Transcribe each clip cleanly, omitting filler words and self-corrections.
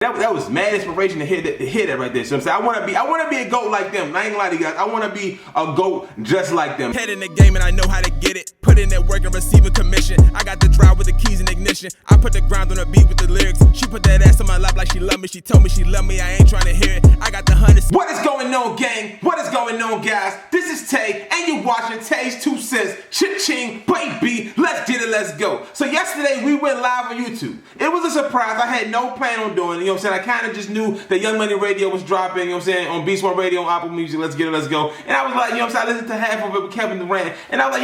That was mad inspiration to hear that right there. So I'm saying I want to be a GOAT like them. I ain't gonna lie to you guys. I want to be a GOAT just like them. Head in the game and I know how to get it. Put in that work and receive a commission. I got the drive with the keys and ignition. I put the grind on the beat with the lyrics. She put that ass on my lap like she love me. She told me she love me. I ain't trying to hear it. I got the hundreds. What is going on, gang? What is going on, guys? This is Tay, and you're watching Tay's 2 cents. Cha-ching, baby. Let's get it. Let's go. So yesterday we went live on YouTube. It was a surprise. I had no plan on doing it. You know what I'm saying? I kind of just knew that Young Money Radio was dropping, you know what I'm saying, on Beast One Radio, on Apple Music. Let's get it, let's go. And I was like, you know what I'm saying, I listened to half of it with Kevin Durant. And I was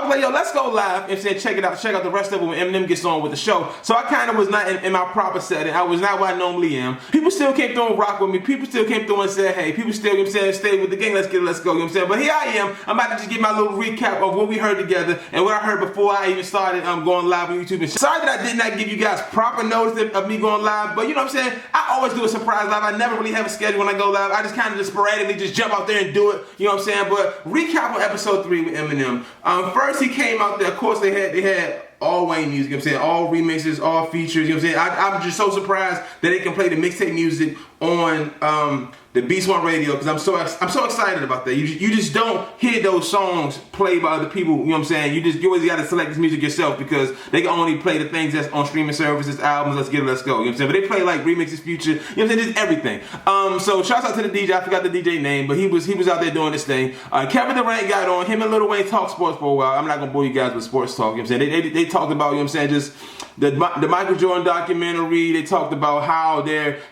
like, yo, let's go live. You know what I'm saying, check out the rest of it when Eminem gets on with the show. So I kind of was not in my proper setting. I was not where I normally am. People still came through and rock with me. People still came through and said, hey, people still, you know what I'm saying, stay with the gang, let's get it, let's go. You know what I'm saying? But here I am. I'm about to just give my little recap of what we heard together and what I heard before I even started going live on YouTube. And sorry that I did not give you guys proper notice of me going live, but you know what I'm saying? I always do a surprise live. I never really have a schedule when I go live. I just kind of just sporadically just jump out there and do it. You know what I'm saying? But recap on episode 3 with Eminem. First he came out there. Of course they had all Wayne music. You know what I'm saying? All remixes, all features. You know what I'm saying? I'm just so surprised that they can play the mixtape music on the Beast One Radio, because I'm so excited about that. You just don't hear those songs played by other people. You know what I'm saying? You always got to select this music yourself, because they can only play the things that's on streaming services, albums. Let's get it, let's go. You know what I'm saying? But they play like remixes, future. You know what I'm saying? Just everything. So shouts out to the DJ. I forgot the DJ name, but he was out there doing this thing. Kevin Durant got on. Him and Lil Wayne talked sports for a while. I'm not gonna bore you guys with sports talk. You know what I'm saying? They talked about, you know what I'm saying, just the Michael Jordan documentary. They talked about how their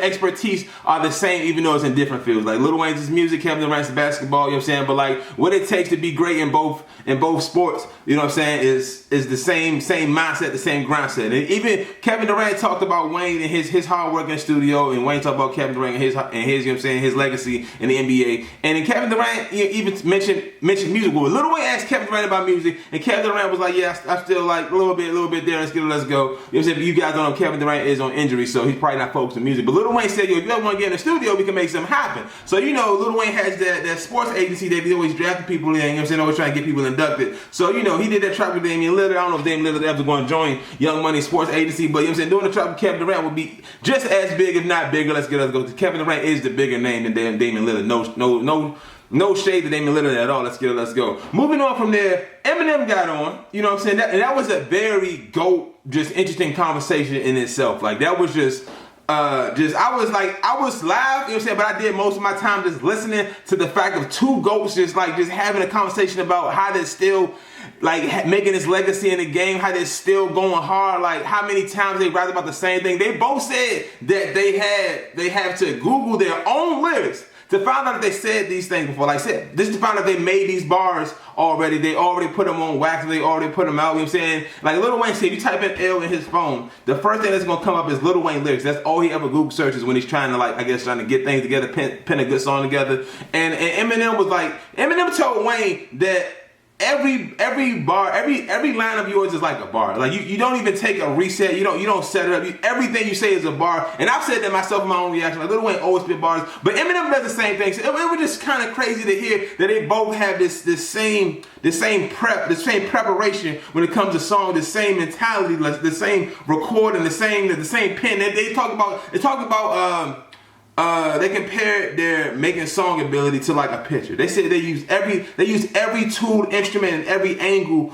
expertise are the same, even though it's in different fields. Like Lil Wayne's music, Kevin Durant's basketball, you know what I'm saying? But like what it takes to be great in both sports, you know what I'm saying, is the same mindset, the same grind set. And even Kevin Durant talked about Wayne and his hard work in the studio, and Wayne talked about Kevin Durant and his you know what I'm saying, his legacy in the NBA. And then Kevin Durant even mentioned music. Well, Lil Wayne asked Kevin Durant about music, and Kevin Durant was like, yeah, I still like a little bit there, let's go. You know what I'm saying? But you guys don't know, Kevin Durant is on injury, so he's probably not focused on music. But Lil Wayne said, yo, if you ever want to get in the studio, we can make something happen. So, you know, Lil Wayne has that sports agency that he always drafting people in, you know what I'm saying, always trying to get people inducted. So, you know, he did that track with Damian Lillard. I don't know if Damian Lillard ever going to join Young Money Sports Agency, but you know what I'm saying, doing the track with Kevin Durant would be just as big, if not bigger. Let's go. Kevin Durant is the bigger name than Damian Lillard. No shade to Damian Lillard at all. Let's go. Moving on from there, Eminem got on. You know what I'm saying? That was a very GOAT, just interesting conversation in itself. Like that was I was live, you know what I'm saying, but I did most of my time just listening to the fact of two GOATs just having a conversation about how they're still like making this legacy in the game, how they're still going hard, like how many times they write about the same thing. They both said that they have to Google their own lyrics to find out if they said these things before. Like I said, this is to find out if they made these bars already. They already put them on wax. They already put them out. You know what I'm saying? Like Lil Wayne said, if you type in L in his phone, the first thing that's going to come up is Lil Wayne lyrics. That's all he ever Google searches when he's trying to, like, I guess, trying to get things together, pen a good song together. And Eminem was like, Eminem told Wayne that every bar, every line of yours is like a bar. Like you don't even take a reset. You don't set it up. Everything you say is a bar. And I've said that myself in my own reaction. Like Lil Wayne always spit bars, but Eminem does the same thing. So it was just kind of crazy to hear that they both have this same preparation when it comes to song, the same mentality, like the same recording, the same pen. They talk about. They compared their making song ability to like a pitcher. They said they use every tooled instrument and every angle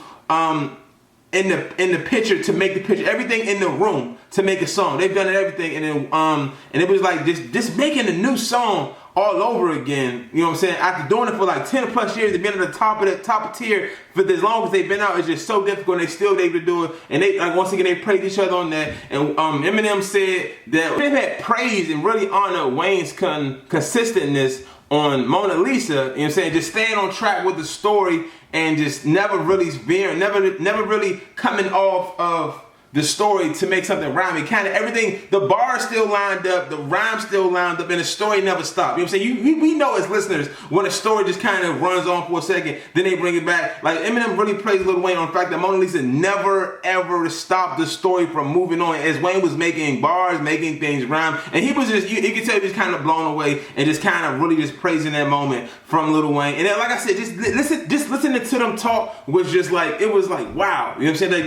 in the picture to make the picture, everything in the room to make a song. They've done everything, and then and it was like just making a new song all over again. You know what I'm saying? After doing it for like 10 plus years, they've been at the top of tier for as long as they've been out. It's just so difficult. And they still able to do it. And they once again they praised each other on that. And Eminem said that they had praised and really honored Wayne's consistentness on Mona Lisa. You know what I'm saying? Just staying on track with the story and just never really veering, never really coming off of the story to make something rhyming. Kind of everything, the bars still lined up, the rhyme still lined up, and the story never stopped. You know what I'm saying? We know as listeners when a story just kind of runs on for a second, then they bring it back. Like Eminem really plays Lil Wayne on the fact that Mona Lisa never ever stopped the story from moving on as Wayne was making bars, making things rhyme, and he was just, you can tell he was kind of blown away and just kind of really just praising that moment from Lil Wayne. And then, like I said, just listening to them talk was just like, it was like, wow. You know what I'm saying? Like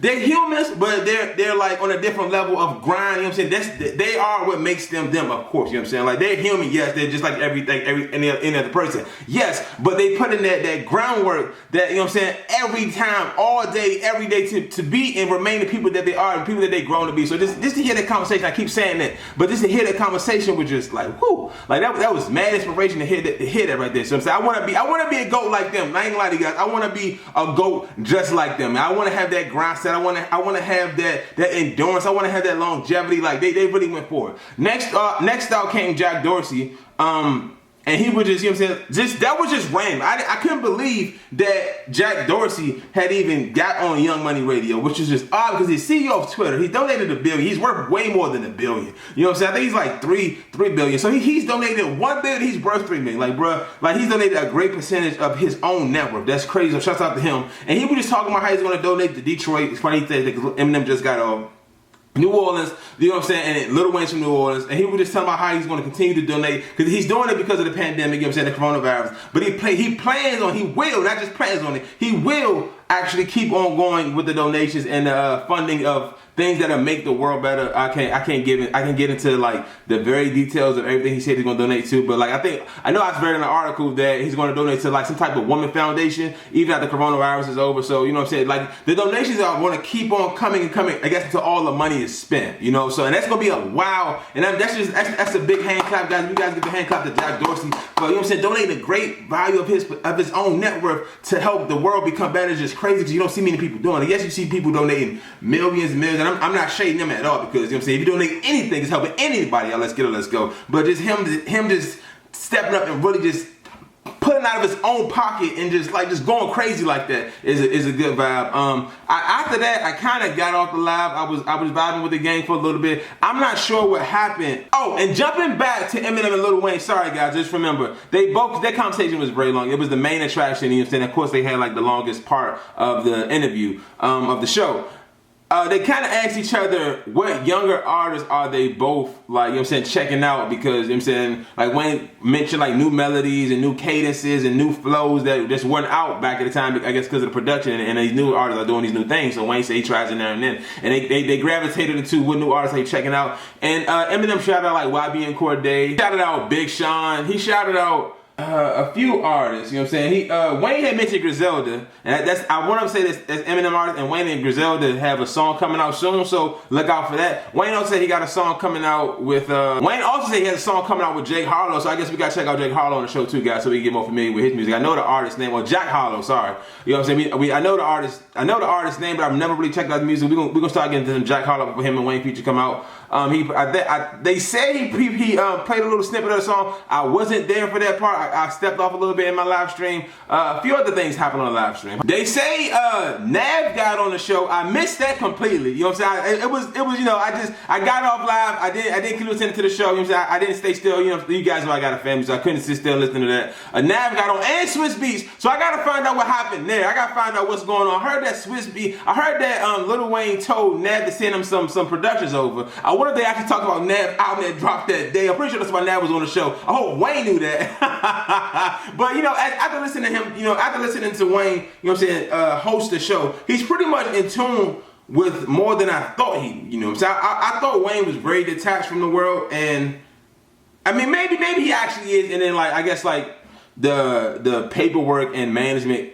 they're humans, but they're like on a different level of grind. You know what I'm saying? They are what makes them them, of course. You know what I'm saying? Like they're human, yes. They're just like any other person, yes. But they put in that groundwork that, you know what I'm saying, every time, all day, every day to be and remain the people that they are, the people that they've grown to be. So just to hear that conversation, I keep saying that, but just to hear that conversation was just like, whoo, like that was mad inspiration to hear that right there. So I'm saying, I want to be a GOAT like them. I ain't gonna lie to you guys. I want to be a GOAT just like them. I want to have that grind set. I want to have that endurance. I want to have that longevity. Like they really went for it. Next out came Jack Dorsey. And he was just, you know what I'm saying, that was just random. I couldn't believe that Jack Dorsey had even got on Young Money Radio, which is just odd because he's CEO of Twitter. He donated $1 billion. He's worth way more than $1 billion. You know what I'm saying? I think he's like $3 billion. So he's donated $1 billion. He's worth $3 million. Like, bruh, like he's donated a great percentage of his own net worth. That's crazy. So shouts out to him. And he was just talking about how he's going to donate to Detroit. It's funny that Eminem just got New Orleans, you know what I'm saying, and Lil Wayne's from New Orleans, and he was just talking about how he's going to continue to donate, because he's doing it because of the pandemic, you know what I'm saying, the coronavirus, but he will, not just plans on it, he will actually keep on going with the donations and the funding of things that'll make the world better. I can get into like the very details of everything he said he's gonna donate to, but like I know I read in an article that he's gonna donate to like some type of woman foundation even after coronavirus is over. So you know what I'm saying, like the donations are gonna keep on coming, I guess, until all the money is spent, you know. So and that's gonna be a wow, and that's a big hand clap, guys. You guys give a hand clap to Jack Dorsey for, you know what I'm saying, donating a great value of his own net worth to help the world become better. It's just crazy because you don't see many people doing it. Yes, you see people donating millions and millions, and I'm not shading them at all, because you know what I'm saying, if you donate anything, it's helping anybody out. Let's get it, let's go. But just him just stepping up and really just putting out of his own pocket and just going crazy like that is a good vibe. After that, I kind of got off the live. I was vibing with the gang for a little bit. I'm not sure what happened. Oh, and jumping back to Eminem and Lil Wayne. Sorry guys, just remember their conversation was very long. It was the main attraction. You know what I'm saying? Of course, they had like the longest part of the interview of the show. They kind of asked each other what younger artists are they both, like, you know what I'm saying, checking out, because, you know what I'm saying, like Wayne mentioned like new melodies and new cadences and new flows that just weren't out back at the time, I guess because of the production, and these new artists are doing these new things. So Wayne said he tries it now and then, and they gravitated into what new artists are they checking out. And Eminem shouted out like YB and Cordae, shouted out Big Sean, he shouted out a few artists, you know what I'm saying. Wayne had mentioned Griselda, and I want to say that's Eminem artist, and Wayne and Griselda have a song coming out soon, so look out for that. Wayne also said he got a song coming out with Wayne also said he has a song coming out with Jake Harlow, so I guess we gotta check out Jake Harlow on the show too, guys, so we can get more familiar with his music. I know the artist's name, well, Jack Harlow, sorry. You know what I'm saying? I know the artist's name, but I've never really checked out the music. We're gonna start getting to some Jack Harlow before him and Wayne feature come out. They say he played a little snippet of the song. I wasn't there for that part. I stepped off a little bit in my live stream. A few other things happened on the live stream. They say NAV got on the show. I missed that completely. You know what I'm saying? It was you know, I got off live. I didn't keep listening to the show. You know what I'm saying? I didn't stay still. You know, you guys know I got a family, so I couldn't sit still listening to that. NAV got on, and Swiss Beats. So I gotta find out what happened there. I gotta find out what's going on. I heard that Swiss Beat. I heard that Lil Wayne told NAV to send him some productions over. I wonder if they actually talked about NAV album that dropped that day. I'm pretty sure that's why NAV was on the show. I hope Wayne knew that. But you know, after listening to him, you know, after listening to Wayne, you know what I'm saying, host the show, he's pretty much in tune with more than I thought he, you know. So I thought Wayne was very detached from the world, and I mean maybe he actually is, and then like I guess like the paperwork and management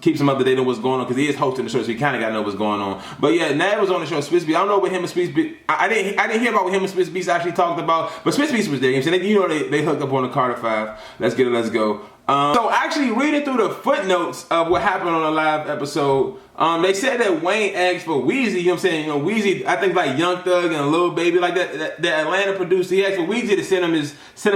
keeps him up to date on what's going on, because he is hosting the show, so he kind of got to know what's going on. But yeah, Nav was on the show. Swiss Beats, I don't know what him and Swiss Beats, I didn't hear about what him and Swiss Beats actually talked about, but Swiss Beats was there. You know, they hooked up on the Carter 5. Let's get it, let's go. So actually reading through the footnotes of what happened on the live episode, they said that Wayne asked for Weezy, you know what I'm saying, you know, Weezy, I think like Young Thug and Lil Baby, like that Atlanta producer, he asked for Weezy to send him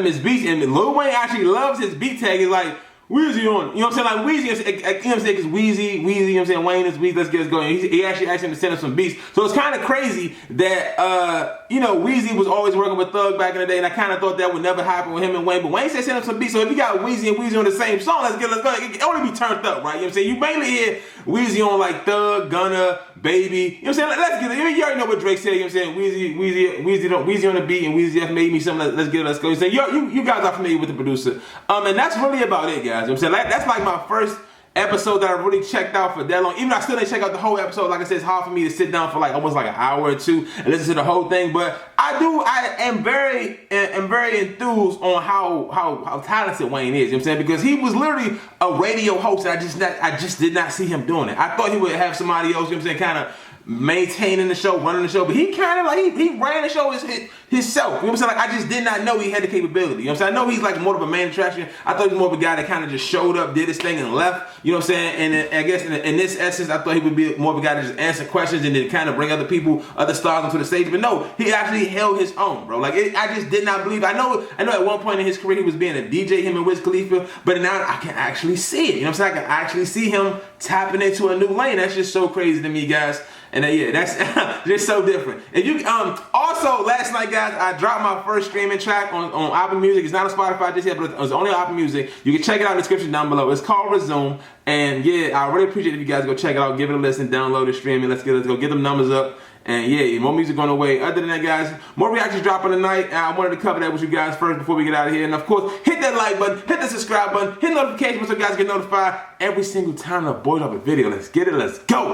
his beats, and Lil Wayne actually loves his beat tag. He's like, Weezy on it. You know what I'm saying? Like Weezy, you know what I'm saying? Because Weezy, you know what I'm saying? Wayne is Weezy, let's get us going. He actually asked him to send him some beats. So it's kind of crazy that, you know, Weezy was always working with Thug back in the day, and I kind of thought that would never happen with him and Wayne. But Wayne said send him some beats. So if you got Weezy and Weezy on the same song, let's go. It can only be turned up, right? You know what I'm saying? You mainly hear Weezy on like Thug, Gunna, Baby. You know what I'm saying? Let's get it. You already know what Drake said. You know what I'm saying? Weezy on the beat, and Weezy F made me something. Let's get it. Let's go. You guys are familiar with the producer. And that's really about it, guys. You know what I'm saying? That's like my first episode that I really checked out for that long. Even though I still didn't check out the whole episode. Like I said, it's hard for me to sit down for like almost like an hour or two and listen to the whole thing. But I am very enthused on how talented Wayne is. You know what I'm saying? Because he was literally a radio host, and I just did not see him doing it. I thought he would have somebody else, you know what I'm saying, kind of maintaining the show, running the show, but he kind of like he ran the show himself. You know what I'm saying? Like, I just did not know he had the capability. You know what I'm saying? I know he's like more of a main attraction. I thought he was more of a guy that kind of just showed up, did his thing, and left. You know what I'm saying? And I guess in this essence, I thought he would be more of a guy that just answer questions and then kind of bring other people, other stars onto the stage. But no, he actually held his own, bro. Like, I just did not believe. I know at one point in his career he was being a DJ, him and Wiz Khalifa, but now I can actually see it. You know what I'm saying? I can actually see him tapping into a new lane. That's just so crazy to me, guys. And yeah, that's just so different. If you also last night, guys, I dropped my first streaming track on Apple Music. It's not on Spotify just yet, but it's only on Apple Music. You can check it out in the description down below. It's called Resume. And yeah, I really appreciate it if you guys go check it out, give it a listen, download it, stream it. Let's go get them numbers up. And yeah, more music on the way. Other than that, guys, more reactions dropping tonight. And I wanted to cover that with you guys first before we get out of here. And of course, hit that like button, hit the subscribe button, hit notifications so you guys get notified every single time I board up a video. Let's get it. Let's go.